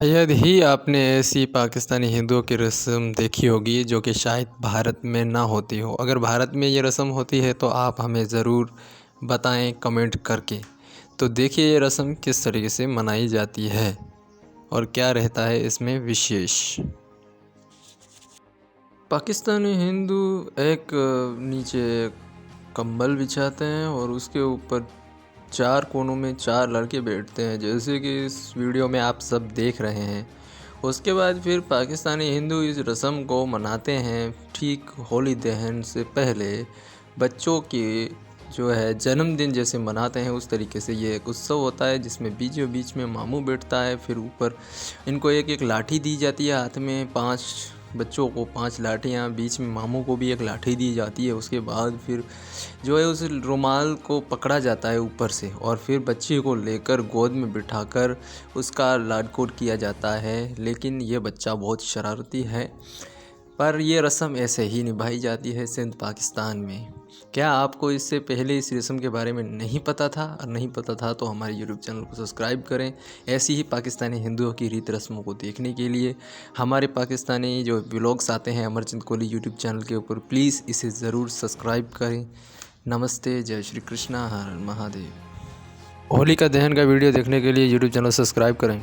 शायद ही आपने ऐसी पाकिस्तानी हिंदुओं की रस्म देखी होगी जो कि शायद भारत में ना होती हो। अगर भारत में ये रस्म होती है तो आप हमें ज़रूर बताएं कमेंट करके। तो देखिए ये रस्म किस तरीके से मनाई जाती है और क्या रहता है इसमें विशेष। पाकिस्तानी हिंदू एक नीचे कंबल बिछाते हैं और उसके ऊपर चार कोनों में चार लड़के बैठते हैं, जैसे कि इस वीडियो में आप सब देख रहे हैं। उसके बाद फिर पाकिस्तानी हिंदू इस रस्म को मनाते हैं ठीक होली दहन से पहले। बच्चों की जो है जन्मदिन जैसे मनाते हैं उस तरीके से ये एक उत्सव होता है, जिसमें बीचों बीच में मामू बैठता है। फिर ऊपर इनको एक एक लाठी दी जाती है हाथ में, 5 बच्चों को 5 लाठियाँ, बीच में मामू को भी एक लाठी दी जाती है। उसके बाद फिर जो है उस रुमाल को पकड़ा जाता है ऊपर से और फिर बच्चे को लेकर गोद में बिठाकर उसका लाडकोट किया जाता है। लेकिन ये बच्चा बहुत शरारती है, पर यह रस्म ऐसे ही निभाई जाती है सिंध पाकिस्तान में। क्या आपको इससे पहले इस रस्म के बारे में नहीं पता था? और नहीं पता था तो हमारे यूट्यूब चैनल को सब्सक्राइब करें ऐसी ही पाकिस्तानी हिंदुओं की रीत रस्मों को देखने के लिए। हमारे पाकिस्तानी जो व्लॉग्स आते हैं अमरचंद कोहली यूट्यूब चैनल के ऊपर, प्लीज़ इसे ज़रूर सब्सक्राइब करें। नमस्ते, जय श्री कृष्णा, हर हर महादेव। होलिका दहन का वीडियो देखने के लिए यूट्यूब चैनल सब्सक्राइब करें।